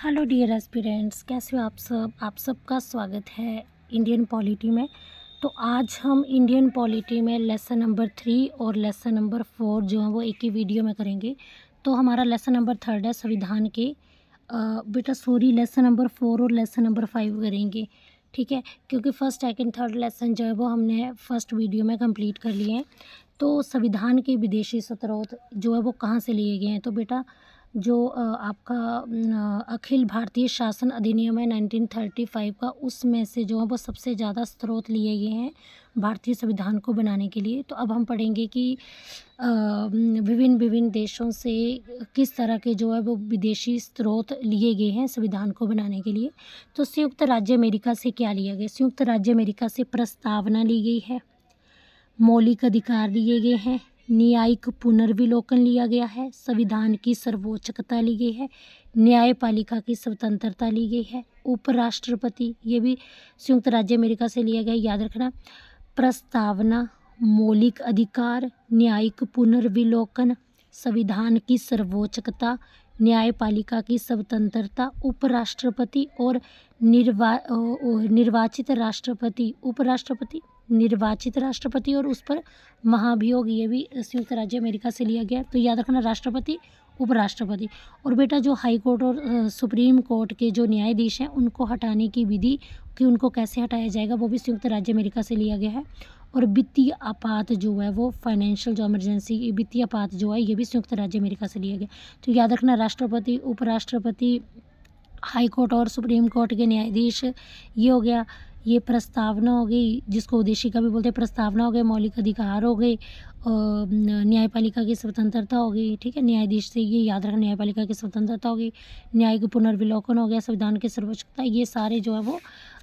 Hello dear aspirants, कैसे हो आप सबका स्वागत है इंडियन पॉलिटी में। तो आज हम इंडियन पॉलिटी में लेसन नंबर 3 और लेसन नंबर 4 जो है वो एक ही वीडियो में करेंगे। तो हमारा लेसन नंबर 3 है संविधान के लेसन नंबर 4 और लेसन नंबर 5 करेंगे, ठीक है। क्योंकि फर्स्ट सेकंड थर्ड लेसन जो है वो हमने फर्स्ट वीडियो में कंप्लीट कर लिए हैं। तो संविधान के विदेशी स्रोत जो है वो कहाँ से लिए गए हैं, तो बेटा जो आपका अखिल भारतीय शासन अधिनियम है 1935 का, उसमें से जो है वो सबसे ज़्यादा स्रोत लिए गए हैं भारतीय संविधान को बनाने के लिए। तो अब हम पढ़ेंगे कि विभिन्न देशों से किस तरह के जो है वो विदेशी स्रोत लिए गए हैं संविधान को बनाने के लिए। तो संयुक्त राज्य अमेरिका से क्या लिया गया? संयुक्त राज्य अमेरिका से प्रस्तावना ली गई है, मौलिक अधिकार लिए गए हैं, न्यायिक पुनर्विलोकन लिया गया है, संविधान की सर्वोच्चता ली गई है, न्यायपालिका की स्वतंत्रता ली गई है, उपराष्ट्रपति, ये भी संयुक्त राज्य अमेरिका से लिया गया, याद रखना। प्रस्तावना, मौलिक अधिकार, न्यायिक पुनर्विलोकन, संविधान की सर्वोच्चता, न्यायपालिका की स्वतंत्रता, उपराष्ट्रपति और निर्वाचित राष्ट्रपति, उपराष्ट्रपति, निर्वाचित राष्ट्रपति और उस पर महाभियोग, ये भी संयुक्त राज्य अमेरिका से लिया गया। तो याद रखना, राष्ट्रपति, उपराष्ट्रपति। और बेटा जो हाई कोर्ट और सुप्रीम कोर्ट के जो न्यायाधीश हैं उनको हटाने की विधि कि उनको कैसे हटाया जाएगा वो भी संयुक्त राज्य अमेरिका से लिया गया है। और वित्तीय आपात जो है वो फाइनेंशियल जो इमरजेंसी वित्तीय आपात जो है ये भी संयुक्त राज्य अमेरिका से लिया गया। तो याद रखना, राष्ट्रपति, उपराष्ट्रपति, हाई कोर्ट और सुप्रीम कोर्ट के न्यायाधीश, ये हो गया। ये प्रस्तावना हो गई, जिसको उद्देशिका भी बोलते हैं, प्रस्तावना हो गए, मौलिक अधिकार हो गए, न्यायपालिका की स्वतंत्रता हो गई, ठीक है। न्यायाधीश से ये याद रखना, न्यायपालिका की स्वतंत्रता हो गई, न्यायिक पुनर्विलोकन हो गया, संविधान की सर्वोच्चता, ये सारे जो है वो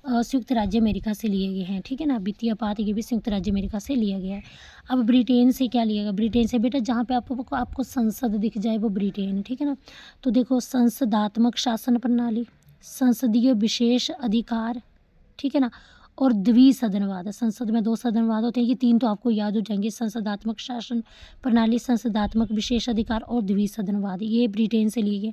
संयुक्त राज्य अमेरिका से लिए गए हैं, ठीक है ना। वित्तीय आपात ये भी संयुक्त राज्य अमेरिका से लिया गया है। अब ब्रिटेन से क्या लिया गया? ब्रिटेन से बेटा जहाँ पे आपको संसद दिख जाए वो ब्रिटेन, ठीक है ना। तो देखो, संसदात्मक शासन प्रणाली, संसदीय विशेष अधिकार, ठीक है ना, और द्विसदनवाद। संसद में 2 सदनवाद होते हैं, ये 3 तो आपको याद हो जाएंगे, संसदात्मक शासन प्रणाली, संसदात्मक विशेष अधिकार और द्विसदनवाद, ये ब्रिटेन से लिए गए।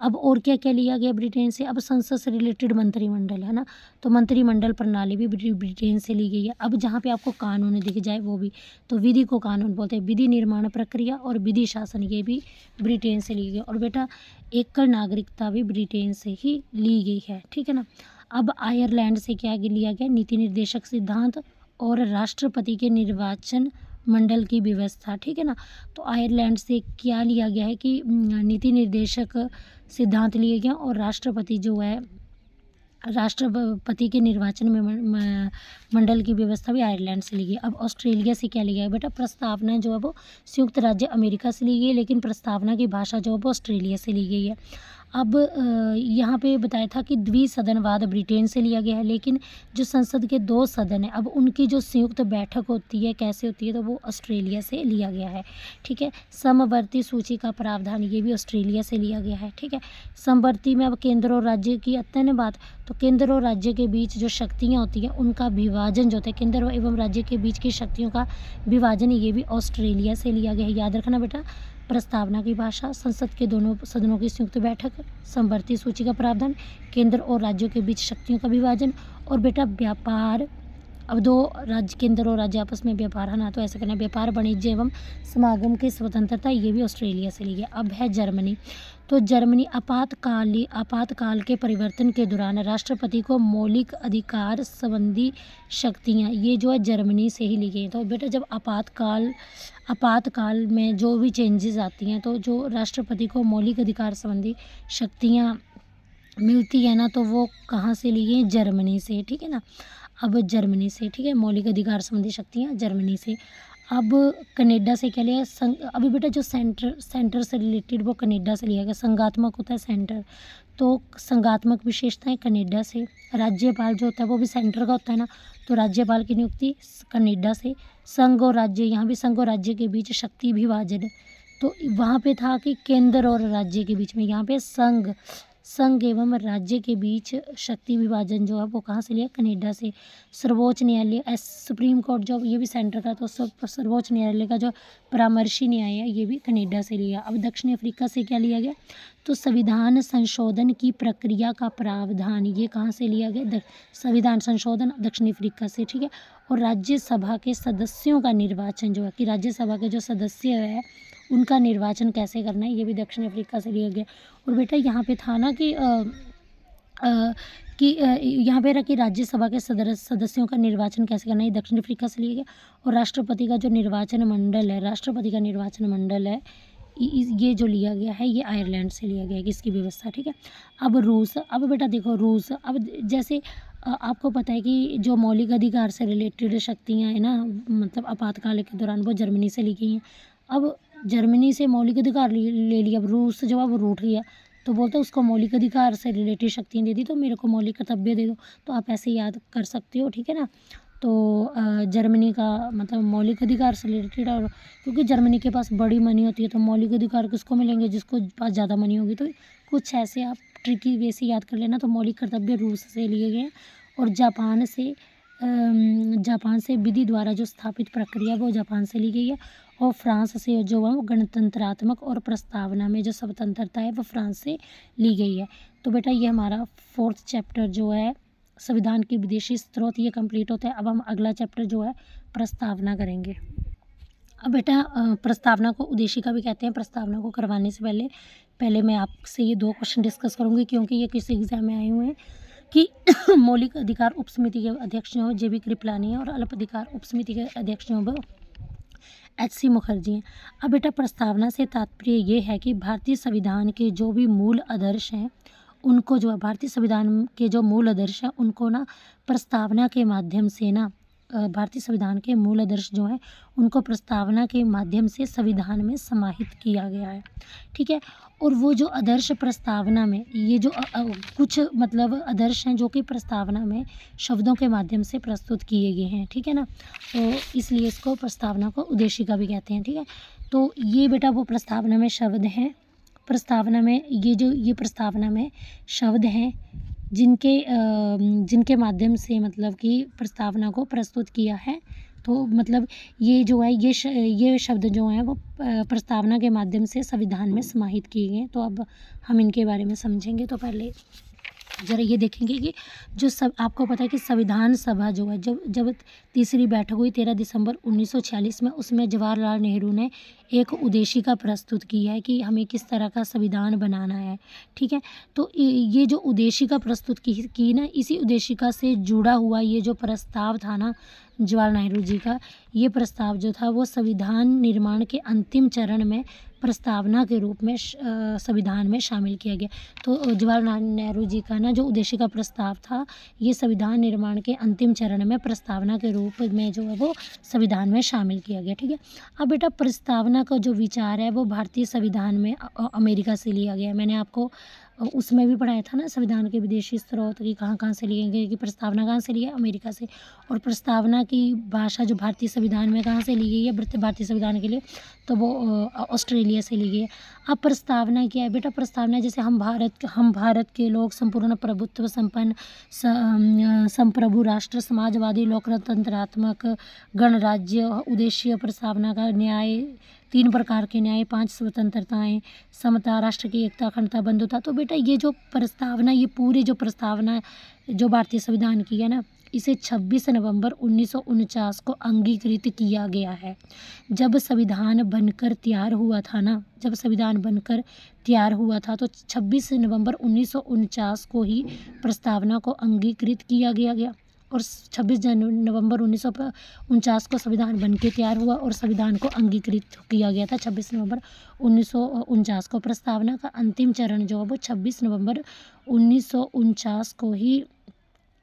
अब और क्या क्या लिया गया ब्रिटेन से? अब संसद से रिलेटेड मंत्रिमंडल है ना, तो मंत्रिमंडल प्रणाली भी ब्रिटेन से ली गई है। अब जहाँ पे आपको कानून दिख जाए वो भी, तो विधि को कानून बोलते हैं, विधि निर्माण प्रक्रिया और विधि शासन, ये भी ब्रिटेन से ली गई। और बेटा एकल नागरिकता भी ब्रिटेन से ही ली गई है, ठीक है ना। अब आयरलैंड से क्या लिया गया? नीति निर्देशक सिद्धांत और राष्ट्रपति के निर्वाचन मंडल की व्यवस्था, ठीक है ना। तो आयरलैंड से क्या लिया गया है कि नीति निर्देशक सिद्धांत लिए गया और राष्ट्रपति जो है, राष्ट्रपति के निर्वाचन में मंडल की व्यवस्था भी आयरलैंड से ली गई। अब ऑस्ट्रेलिया से क्या लिया है बेटा? प्रस्तावना जो है वो संयुक्त राज्य अमेरिका से ली गई है, लेकिन प्रस्तावना की भाषा जो है वो ऑस्ट्रेलिया से ली गई है। अब यहाँ पे बताया था कि द्विसदनवाद ब्रिटेन से लिया गया है, लेकिन जो संसद के 2 सदन है, अब उनकी जो संयुक्त बैठक होती है कैसे होती है, तो वो ऑस्ट्रेलिया से लिया गया है, ठीक है। समवर्ती सूची का प्रावधान, ये भी ऑस्ट्रेलिया से लिया गया है, ठीक है। समवर्ती में अब केंद्र और राज्य की अत्यंत बात, तो केंद्र और राज्य के बीच जो शक्तियाँ होती हैं उनका विभाजन जो होता है, केंद्र एवं राज्य के बीच की शक्तियों का विभाजन, ये भी ऑस्ट्रेलिया से लिया गया है, याद रखना बेटा। प्रस्तावना की भाषा, संसद के दोनों सदनों की संयुक्त बैठक, समवर्ती सूची का प्रावधान, केंद्र और राज्यों के बीच शक्तियों का विभाजन, और बेटा व्यापार। अब 2 राज्य, केंद्र और राज्य आपस में व्यापार है ना, तो ऐसा करना, व्यापार, वाणिज्य एवं समागम की स्वतंत्रता, ये भी ऑस्ट्रेलिया से ली गई। अब है जर्मनी। तो जर्मनी आपातकाल के परिवर्तन के दौरान राष्ट्रपति को मौलिक अधिकार संबंधी शक्तियाँ, ये जो है जर्मनी से ही ली गई। तो बेटा जब आपातकाल में जो भी चेंजेस आती हैं, तो जो राष्ट्रपति को मौलिक अधिकार संबंधी शक्तियाँ मिलती है ना, तो वो कहाँ से ली गई? जर्मनी से, ठीक है ना। अब जर्मनी से, ठीक है, मौलिक अधिकार संबंधी शक्तियाँ जर्मनी से। अब कनाडा से क्या लिया? अभी बेटा जो सेंटर से रिलेटेड वो कनाडा से लिया गया। संघात्मक होता है सेंटर, तो संघात्मक विशेषताएं कनाडा से। राज्यपाल जो होता है वो भी सेंटर का होता है ना, तो राज्यपाल की नियुक्ति कनाडा से। संघ और राज्य, यहाँ भी संघ और राज्य के बीच शक्ति विभाजन, तो वहाँ पे था कि केंद्र और राज्य के बीच में, यहाँ पे संघ एवं राज्य के बीच शक्ति विभाजन जो है वो कहाँ से लिया, कनाडा से। सर्वोच्च न्यायालय सुप्रीम कोर्ट जो ये भी सेंटर का, तो सर्वोच्च न्यायालय का जो परामर्शी न्याय है ये भी कनाडा से लिया। अब दक्षिण अफ्रीका से क्या लिया गया, तो संविधान संशोधन की प्रक्रिया का प्रावधान ये कहाँ से लिया गया, संविधान संशोधन दक्षिण अफ्रीका से, ठीक है। और राज्यसभा के सदस्यों का निर्वाचन जो है कि राज्यसभा के जो सदस्य है उनका निर्वाचन कैसे करना है, ये भी दक्षिण अफ्रीका से लिया गया। और बेटा यहाँ पे था ना कि यहाँ पे रहा कि राज्यसभा के सदस्यों का निर्वाचन कैसे करना है, दक्षिण अफ्रीका से लिया गया। और राष्ट्रपति का जो निर्वाचन मंडल है, राष्ट्रपति का निर्वाचन मंडल है ये जो लिया गया है ये आयरलैंड से लिया गया है, किसकी व्यवस्था, ठीक है। अब रूस, अब बेटा देखो रूस, अब जैसे आपको पता है कि जो मौलिक अधिकार से रिलेटेड शक्तियाँ हैं ना, मतलब आपातकाल के दौरान वो जर्मनी से ली गई हैं। अब जर्मनी से मौलिक अधिकार ले लिया, अब रूस जब अब रूठ गया तो बोलता है उसको मौलिक अधिकार से रिलेटेड शक्तियाँ दे दी तो मेरे को मौलिक कर्तव्य दे दो, तो आप ऐसे याद कर सकते हो, ठीक है ना। तो जर्मनी का मतलब मौलिक अधिकार से रिलेटेड, और क्योंकि जर्मनी के पास बड़ी मनी होती है तो मौलिक अधिकार किसको मिलेंगे, जिसको पास ज़्यादा मनी होगी। तो कुछ ऐसे आप ट्रिकी वे से याद कर लेना। तो मौलिक कर्तव्य रूस से लिए गए हैं। और जापान से विधि द्वारा जो स्थापित प्रक्रिया वो जापान से ली गई है। और फ्रांस से जो है वो गणतंत्रात्मक और प्रस्तावना में जो स्वतंत्रता है वो फ्रांस से ली गई है। तो बेटा ये हमारा 4th चैप्टर जो है संविधान के विदेशी स्रोत ये कंप्लीट होता है। अब हम अगला चैप्टर जो है प्रस्तावना करेंगे। अब बेटा प्रस्तावना को उद्देशिका भी कहते हैं। प्रस्तावना को करवाने से पहले मैं आपसे ये 2 क्वेश्चन डिस्कस करूँगी, क्योंकि ये किसी एग्जाम में आए हुए हैं कि मौलिक अधिकार उपसमिति के अध्यक्ष जो JB कृपलानी है और अल्प अधिकार उपसमिति के अध्यक्ष जो वो HC मुखर्जी हैं। अब बेटा प्रस्तावना से तात्पर्य ये है कि भारतीय संविधान के जो भी मूल आदर्श हैं उनको जो है भारतीय संविधान के जो मूल आदर्श हैं उनको ना प्रस्तावना के माध्यम से ना भारतीय संविधान के मूल आदर्श जो हैं उनको प्रस्तावना के माध्यम से संविधान में समाहित किया गया है, ठीक है। और वो जो आदर्श प्रस्तावना में ये जो कुछ मतलब आदर्श हैं जो कि प्रस्तावना में शब्दों के माध्यम से प्रस्तुत किए गए हैं, ठीक है ना। तो इसलिए इसको प्रस्तावना को उद्देशिका भी कहते हैं, ठीक है। तो ये बेटा वो प्रस्तावना में शब्द हैं, प्रस्तावना में ये प्रस्तावना में शब्द हैं जिनके माध्यम से मतलब कि प्रस्तावना को प्रस्तुत किया है। तो मतलब ये जो है ये शब्द जो हैं वो प्रस्तावना के माध्यम से संविधान में समाहित किए गए। तो अब हम इनके बारे में समझेंगे। तो पहले ज़रा ये देखेंगे कि जो सब आपको पता है कि संविधान सभा जो है जब तीसरी बैठक हुई 13 दिसंबर 1946 में, उसमें जवाहरलाल नेहरू ने एक उद्देशिका प्रस्तुत की है कि हमें किस तरह का संविधान बनाना है, ठीक है। तो ये जो उद्देशिका प्रस्तुत की ना, इसी उद्देशिका से जुड़ा हुआ ये जो प्रस्ताव था ना जवाहरलाल नेहरू जी का, ये प्रस्ताव जो था वो संविधान निर्माण के अंतिम चरण में प्रस्तावना के रूप में संविधान में शामिल किया गया। तो जवाहरलाल नेहरू जी का ना जो उद्देशिका प्रस्ताव था ये संविधान निर्माण के अंतिम चरण में प्रस्तावना के रूप में जो है वो संविधान में शामिल किया गया, ठीक है। अब बेटा प्रस्तावना का जो विचार है वो भारतीय संविधान में अमेरिका से लिया गया है। मैंने आपको उसमें भी पढ़ाया था ना संविधान के विदेशी स्रोत की कहाँ से लिए गए, कि प्रस्तावना कहाँ से ली है, अमेरिका से। और प्रस्तावना की भाषा जो भारतीय संविधान में कहाँ से ली गई है भारतीय संविधान के लिए, तो वो ऑस्ट्रेलिया से ली गई है। अब प्रस्तावना क्या है बेटा, प्रस्तावना जैसे हम भारत के लोग संपूर्ण प्रभुत्व संपन्न संप्रभु राष्ट्र, समाजवादी, लोकतंत्रात्मक गणराज्य, उद्देश्य प्रस्तावना का न्याय, 3 प्रकार के न्याय, 5 स्वतंत्रताएं, समता, राष्ट्र की एकता, अखंडता, बंधुता। तो बेटा ये जो प्रस्तावना, ये पूरी जो प्रस्तावना जो भारतीय संविधान की है ना, इसे 26 नवंबर 1949 को अंगीकृत किया गया है। जब संविधान बनकर तैयार हुआ था तो 26 नवंबर 1949 को ही प्रस्तावना को अंगीकृत किया गया और 26 नवंबर 1949 को संविधान बनके तैयार हुआ और संविधान को अंगीकृत किया गया था 26 नवंबर 1949 को। प्रस्तावना का अंतिम चरण जो है वो 26 नवंबर 1949 को ही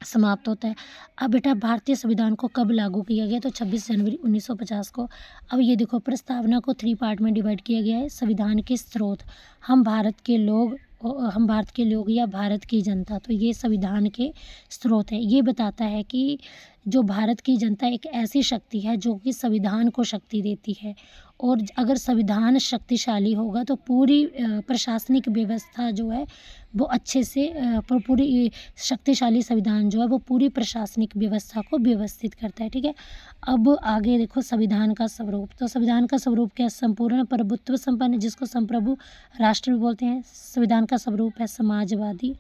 समाप्त होता है। अब बेटा भारतीय संविधान को कब लागू किया गया, तो 26 जनवरी 1950 को। अब ये देखो प्रस्तावना को 3 पार्ट में डिवाइड किया गया है। संविधान के स्रोत, हम भारत के लोग या भारत की जनता, तो ये संविधान के स्रोत है। ये बताता है कि जो भारत की जनता एक ऐसी शक्ति है जो कि संविधान को शक्ति देती है, और अगर संविधान शक्तिशाली होगा तो पूरी प्रशासनिक व्यवस्था जो है वो अच्छे से पूरी शक्तिशाली संविधान जो है वो पूरी प्रशासनिक व्यवस्था को व्यवस्थित करता है। ठीक है, अब आगे देखो संविधान का स्वरूप। तो संविधान का स्वरूप क्या है? संपूर्ण प्रभुत्व संपन्न, जिसको संप्रभु राष्ट्र भी बोलते हैं। संविधान का स्वरूप है समाजवादी,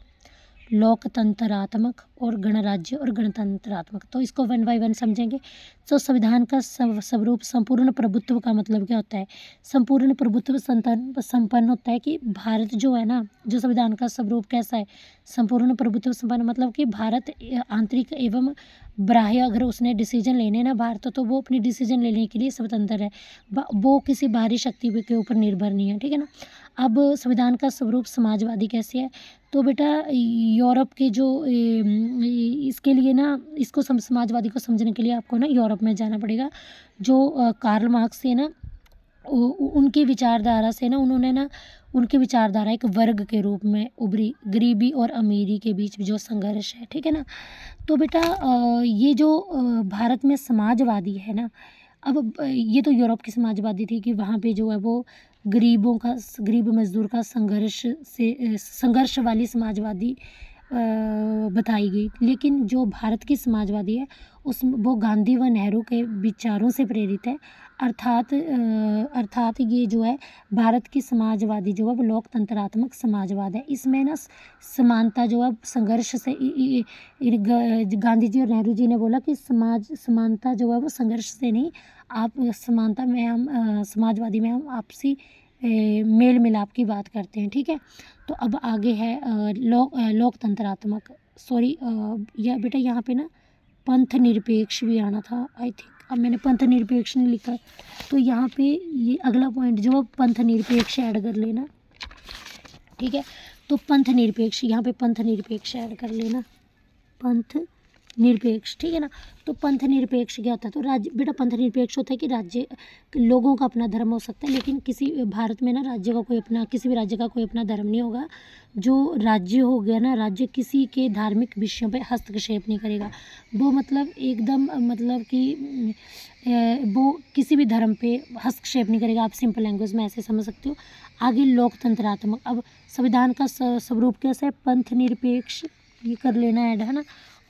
लोकतंत्रात्मक और गणराज्य और गणतंत्रात्मक। तो इसको वन बाय वन समझेंगे। तो संविधान का स्वरूप संपूर्ण प्रभुत्व का मतलब क्या होता है? संपूर्ण प्रभुत्व संपन्न होता है कि भारत जो है ना, जो संविधान का स्वरूप कैसा है? संपूर्ण प्रभुत्व संपन्न मतलब कि भारत आंतरिक एवं बाह्य अगर उसने डिसीजन लेने ना भारत, तो वो अपनी डिसीजन लेने के लिए स्वतंत्र है, वो किसी बाहरी शक्ति के ऊपर निर्भर नहीं है। ठीक है ना। अब संविधान का स्वरूप समाजवादी कैसे है? तो बेटा यूरोप के जो इसके लिए ना, इसको समाजवादी को समझने के लिए आपको ना यूरोप में जाना पड़ेगा। जो कार्ल मार्क्स है ना, उनकी विचारधारा से ना, उन्होंने ना, उनकी विचारधारा एक वर्ग के रूप में उभरी, गरीबी और अमीरी के बीच जो संघर्ष है। ठीक है ना। तो बेटा ये जो भारत में समाजवादी है ना, अब ये तो यूरोप की समाजवादी थी कि वहाँ पे जो है वो गरीब मजदूर का संघर्ष वाली समाजवादी बताई गई। लेकिन जो भारत की समाजवादी है वो गांधी व नेहरू के विचारों से प्रेरित है। अर्थात ये जो है भारत की समाजवादी जो है वो लोकतंत्रात्मक समाजवाद है। इसमें ना समानता जो है संघर्ष से गांधी जी और नेहरू जी ने बोला कि समानता जो है वो संघर्ष से नहीं, आप समानता में हम समाजवादी में हम आपसी मेल मिलाप की बात करते हैं। ठीक है। तो अब आगे है लोकतंत्रात्मक, सॉरी यह बेटा यहाँ पे ना पंथ निरपेक्ष भी आना था आई थिंक। अब मैंने पंथ निरपेक्ष नहीं लिखा, तो यहाँ पे ये अगला पॉइंट जो पंथ निरपेक्ष ऐड कर लेना। ठीक है। तो पंथ निरपेक्ष, यहाँ पे पंथ निरपेक्ष ऐड कर लेना, पंथ निरपेक्ष। ठीक है ना। तो पंथ निरपेक्ष क्या होता है? तो राज्य बेटा पंथ निरपेक्ष होता है कि राज्य लोगों का अपना धर्म हो सकता है, लेकिन किसी भारत में ना राज्य का कोई अपना, किसी भी राज्य का कोई अपना धर्म नहीं होगा। जो राज्य हो गया ना, राज्य किसी के धार्मिक विषयों पे हस्तक्षेप नहीं करेगा। वो मतलब एकदम मतलब कि वो किसी भी धर्म पे हस्तक्षेप नहीं करेगा। आप सिंपल लैंग्वेज में ऐसे समझ सकते हो। आगे लोकतंत्रात्मक। अब संविधान का स्वरूप कैसा है? पंथ निरपेक्ष, ये कर लेना ऐड, है ना।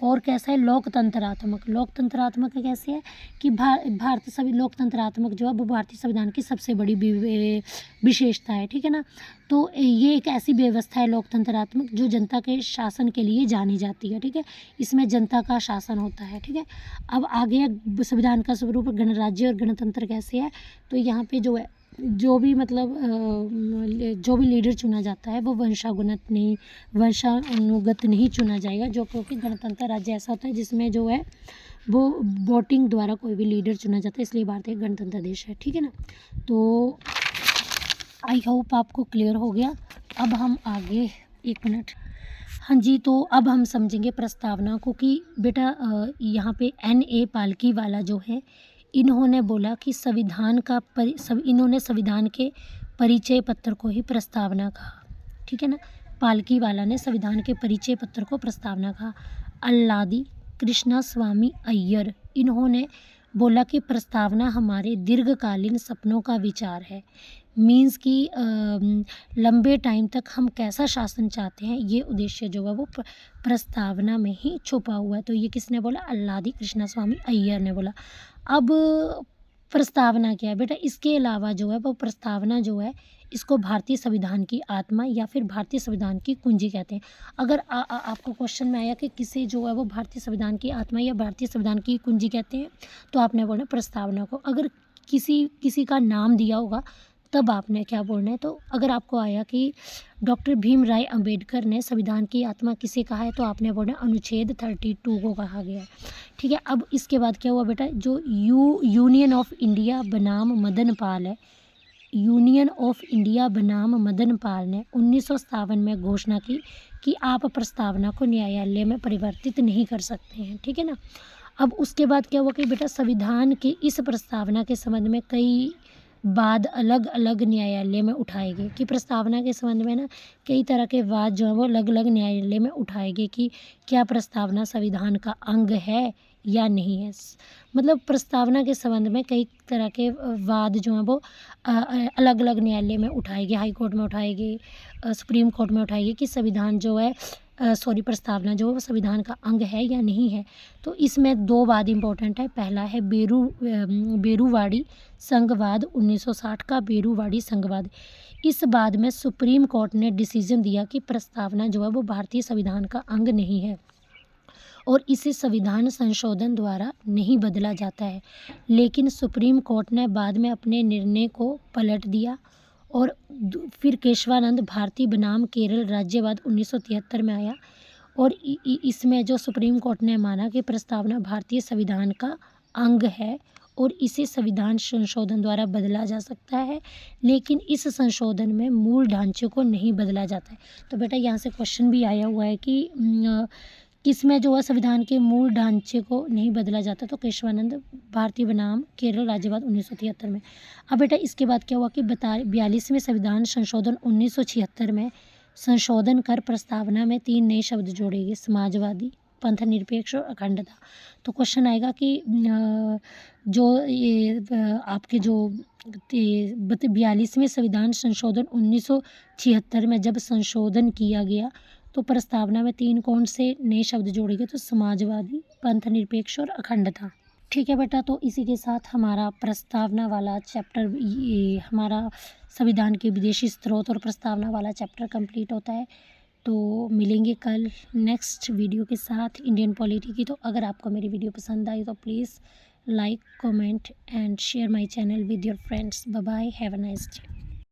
और कैसा है? लोकतंत्रात्मक। लोकतंत्रात्मक कैसे है कि भारत सभी लोकतंत्रात्मक जो है वो भारतीय संविधान की सबसे बड़ी विशेषता है। ठीक है ना। तो ये एक ऐसी व्यवस्था है लोकतंत्रात्मक जो जनता के शासन के लिए जानी जाती है। ठीक है। इसमें जनता का शासन होता है। ठीक है। अब आगे संविधान का स्वरूप गणराज्य और गणतंत्र कैसे है? तो यहाँ पे जो है जो भी मतलब जो भी लीडर चुना जाता है वो वंशानुगत नहीं चुना जाएगा। जो क्योंकि गणतंत्र राज्य ऐसा होता है जिसमें जो है वो वोटिंग द्वारा कोई भी लीडर चुना जाता है, इसलिए भारत एक गणतंत्र देश है। ठीक है ना। तो आई होप आपको क्लियर हो गया। अब हम आगे, एक मिनट, हाँ जी, तो अब हम समझेंगे प्रस्तावना को कि बेटा यहाँ पे N.A. पालकीवाला जो है, इन्होंने बोला कि इन्होंने संविधान के परिचय पत्र को ही प्रस्तावना कहा। ठीक है ना। पालकीवाला ने संविधान के परिचय पत्र को प्रस्तावना कहा। अल्लादी कृष्णा स्वामी अय्यर, इन्होंने बोला कि प्रस्तावना हमारे दीर्घकालीन सपनों का विचार है। मीन्स कि लंबे टाइम तक हम कैसा शासन चाहते हैं, ये उद्देश्य जो है वो प्रस्तावना में ही छुपा हुआ है। तो ये किसने बोला? अल्लादी कृष्णा स्वामी अय्यर ने बोला। अब प्रस्तावना क्या है बेटा? इसके अलावा जो है वो प्रस्तावना जो है इसको भारतीय संविधान की आत्मा या फिर भारतीय संविधान की कुंजी कहते हैं। अगर आपको क्वेश्चन में आया कि किसे जो है वो भारतीय संविधान की आत्मा या भारतीय संविधान की कुंजी कहते हैं, तो आपने बोलना प्रस्तावना को। अगर किसी का नाम दिया होगा तब आपने क्या बोलना है। तो अगर आपको आया कि डॉक्टर भीमराव अंबेडकर ने संविधान की आत्मा किसे कहा है, तो आपने बोलना अनुच्छेद 32 को कहा गया है। ठीक है। अब इसके बाद क्या हुआ बेटा? जो यूनियन ऑफ इंडिया बनाम मदन पाल है, यूनियन ऑफ इंडिया बनाम मदन पाल ने 1957 में घोषणा की कि आप प्रस्तावना को न्यायालय में परिवर्तित नहीं कर सकते हैं। ठीक है ना। अब उसके बाद क्या हुआ कि बेटा संविधान की इस प्रस्तावना के संबंध में कई वाद अलग अलग न्यायालय में उठाए गए, कि प्रस्तावना के संबंध में ना कई तरह के वाद जो है वो अलग अलग न्यायालय में उठाए गए कि क्या प्रस्तावना संविधान का अंग है या नहीं है। मतलब प्रस्तावना के संबंध में कई तरह के वाद जो हैं वो अलग अलग न्यायालय में उठाए गए, हाई कोर्ट में उठाए गए, सुप्रीम कोर्ट में उठाए गए कि संविधान जो है प्रस्तावना जो है वो संविधान का अंग है या नहीं है। तो इसमें दो वाद इम्पोर्टेंट है। पहला है बेरूवाड़ी संघवाद, 1960 का बेरूवाड़ी संघवाद। इस वाद में सुप्रीम कोर्ट ने डिसीजन दिया कि प्रस्तावना जो है वो भारतीय संविधान का अंग नहीं है और इसे संविधान संशोधन द्वारा नहीं बदला जाता है। लेकिन सुप्रीम कोर्ट ने बाद में अपने निर्णय को पलट दिया और फिर केशवानंद भारती बनाम केरल राज्यवाद 1973 में आया और इसमें जो सुप्रीम कोर्ट ने माना कि प्रस्तावना भारतीय संविधान का अंग है और इसे संविधान संशोधन द्वारा बदला जा सकता है, लेकिन इस संशोधन में मूल ढांचे को नहीं बदला जाता है। तो बेटा यहाँ से क्वेश्चन भी आया हुआ है कि किसमें जो है संविधान के मूल ढांचे को नहीं बदला जाता, तो केशवानंद भारती बनाम केरल राज्यवाद 1973 में। अब बेटा इसके बाद क्या हुआ कि 42वें संविधान संशोधन 1976 में संशोधन कर प्रस्तावना में 3 नए शब्द जोड़े गए, समाजवादी, पंथ निरपेक्ष और अखंडता। तो क्वेश्चन आएगा कि जो ये आपके जो 42वें संविधान संशोधन 1976 में जब संशोधन किया गया तो प्रस्तावना में 3 कौन से नए शब्द जोड़े गए, तो समाजवादी, पंथ निरपेक्ष और अखंडता। ठीक है बेटा, तो इसी के साथ हमारा प्रस्तावना वाला चैप्टर, ये हमारा संविधान के विदेशी स्रोत और प्रस्तावना वाला चैप्टर कंप्लीट होता है। तो मिलेंगे कल नेक्स्ट वीडियो के साथ इंडियन पॉलिटी की। तो अगर आपको मेरी वीडियो पसंद आई तो please like, comment and share my channel with your friends. Bye bye, have a nice day.